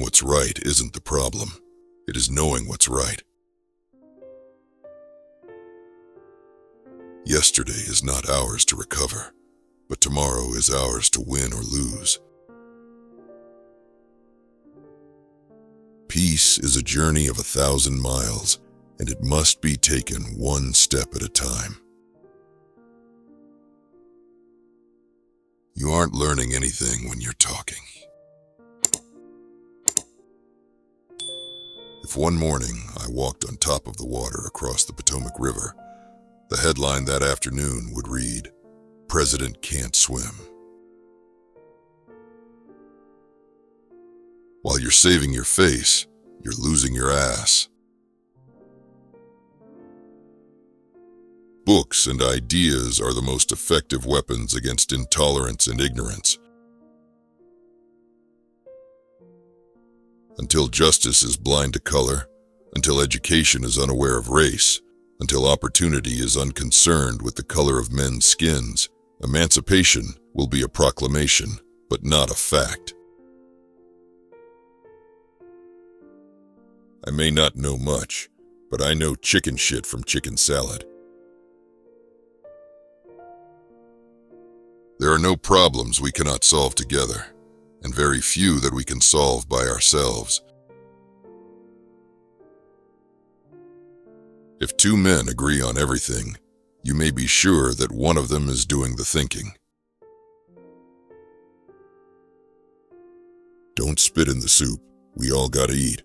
what's right isn't the problem. It is knowing what's right. Yesterday is not ours to recover, but tomorrow is ours to win or lose. Peace is a journey of 1,000 miles, and it must be taken one step at a time. You aren't learning anything when you're talking. If one morning I walked on top of the water across the Potomac River, the headline that afternoon would read, "President Can't Swim." While you're saving your face, you're losing your ass. Books and ideas are the most effective weapons against intolerance and ignorance. Until justice is blind to color, until education is unaware of race, until opportunity is unconcerned with the color of men's skins, emancipation will be a proclamation, but not a fact. I may not know much, but I know chicken shit from chicken salad. There are no problems we cannot solve together, and very few that we can solve by ourselves. If two men agree on everything, you may be sure that one of them is doing the thinking. Don't spit in the soup. We all gotta eat.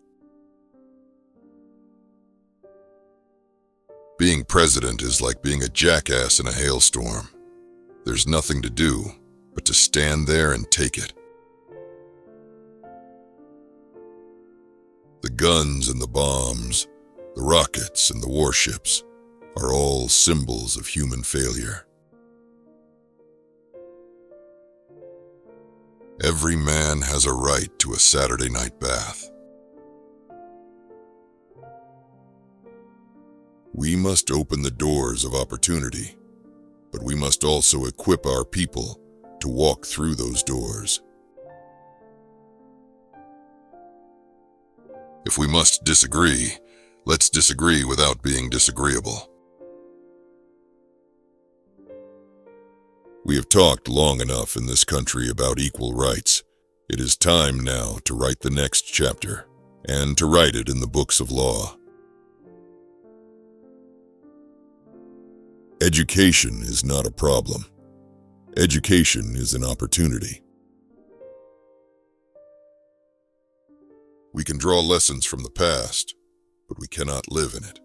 Being president is like being a jackass in a hailstorm. There's nothing to do but to stand there and take it. The guns and the bombs, the rockets and the warships are all symbols of human failure. Every man has a right to a Saturday night bath. We must open the doors of opportunity, but we must also equip our people to walk through those doors. If we must disagree, let's disagree without being disagreeable. We have talked long enough in this country about equal rights. It is time now to write the next chapter, and to write it in the books of law. Education is not a problem. Education is an opportunity. We can draw lessons from the past, but we cannot live in it.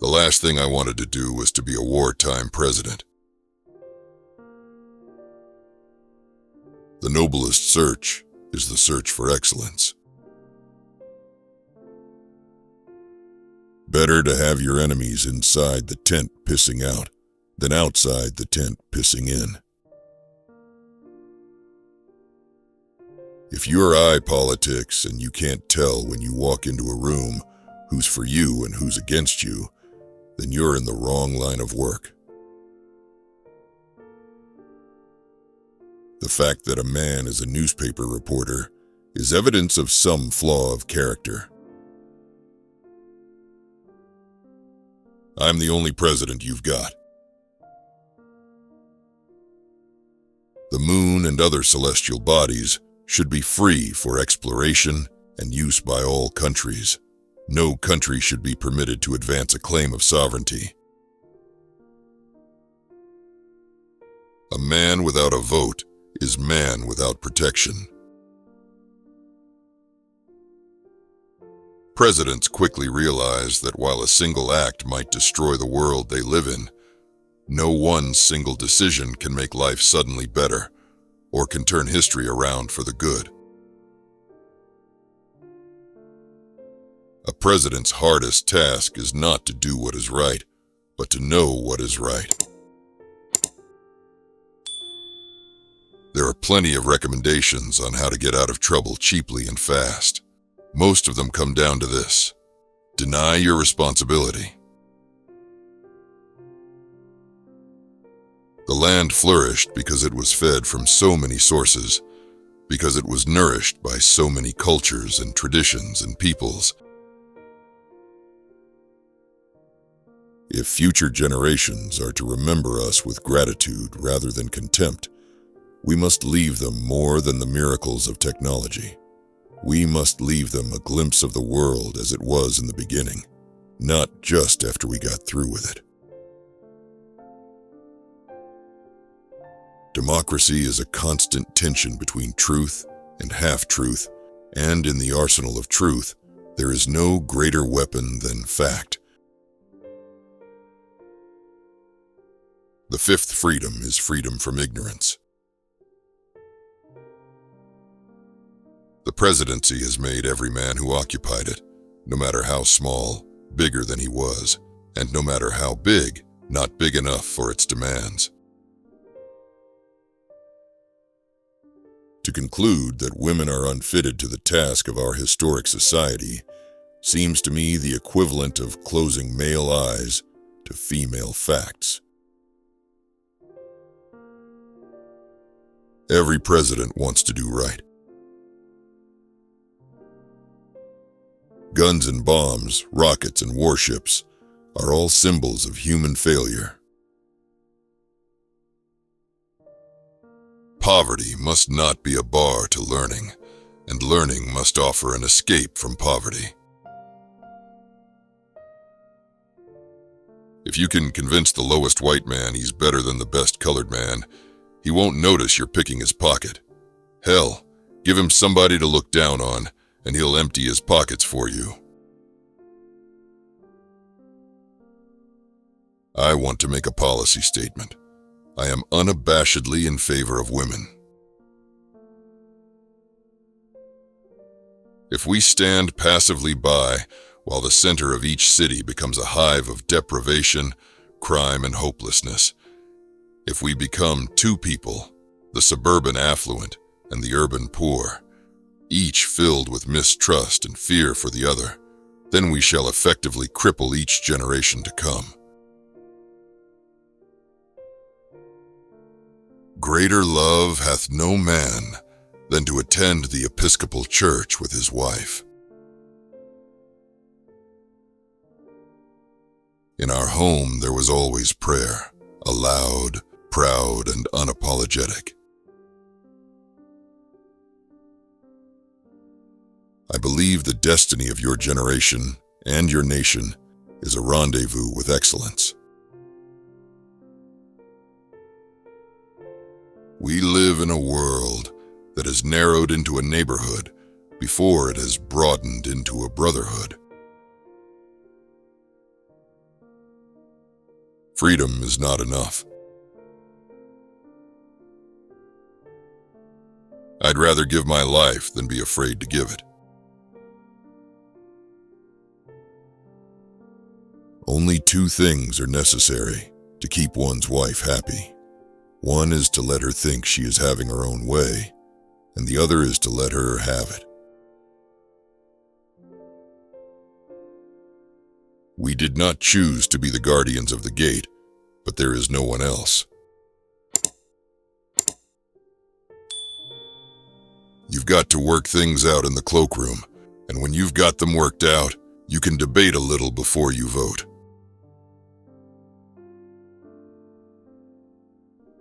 The last thing I wanted to do was to be a wartime president. The noblest search is the search for excellence. Better to have your enemies inside the tent pissing out than outside the tent pissing in. If you're eye politics and you can't tell when you walk into a room who's for you and who's against you, then you're in the wrong line of work. The fact that a man is a newspaper reporter is evidence of some flaw of character. I'm the only president you've got. The moon and other celestial bodies should be free for exploration and use by all countries. No country should be permitted to advance a claim of sovereignty. A man without a vote is man without protection. Presidents quickly realize that while a single act might destroy the world they live in, no one single decision can make life suddenly better or can turn history around for the good. A president's hardest task is not to do what is right, but to know what is right. There are plenty of recommendations on how to get out of trouble cheaply and fast. Most of them come down to this: deny your responsibility. The land flourished because it was fed from so many sources because it was nourished by so many cultures and traditions and peoples. If future generations are to remember us with gratitude rather than contempt, we must leave them more than the miracles of technology. We must leave them a glimpse of the world as it was in the beginning, not just after we got through with it. Democracy is a constant tension between truth and half-truth, and in the arsenal of truth, there is no greater weapon than fact. The fifth freedom is freedom from ignorance. The presidency has made every man who occupied it, no matter how small, bigger than he was, and no matter how big, not big enough for its demands. To conclude that women are unfitted to the task of our historic society seems to me the equivalent of closing male eyes to female facts. Every president wants to do right. Guns and bombs, rockets and warships are all symbols of human failure. Poverty must not be a bar to learning, and learning must offer an escape from poverty. If you can convince the lowest white man he's better than the best colored man, he won't notice you're picking his pocket. Hell, give him somebody to look down on, and he'll empty his pockets for you. I want to make a policy statement. I am unabashedly in favor of women. If we stand passively by while the center of each city becomes a hive of deprivation, crime, and hopelessness, if we become two people, the suburban affluent and the urban poor, each filled with mistrust and fear for the other, then we shall effectively cripple each generation to come. Greater love hath no man than to attend the Episcopal Church with his wife. In our home there was always prayer, aloud, proud, and unapologetic. I believe the destiny of your generation and your nation is a rendezvous with excellence. We live in a world that has narrowed into a neighborhood before it has broadened into a brotherhood. Freedom is not enough. I'd rather give my life than be afraid to give it. Only two things are necessary to keep one's wife happy. One is to let her think she is having her own way, and the other is to let her have it. We did not choose to be the guardians of the gate, but there is no one else. You've got to work things out in the cloakroom, and when you've got them worked out, you can debate a little before you vote.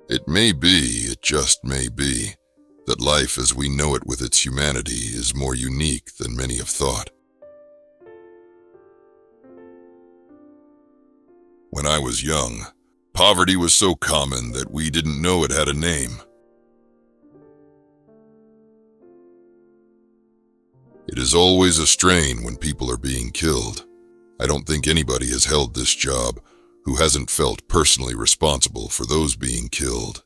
It may be, it just may be, that life as we know it with its humanity is more unique than many have thought. When I was young, poverty was so common that we didn't know it had a name. It is always a strain when people are being killed. I don't think anybody has held this job who hasn't felt personally responsible for those being killed.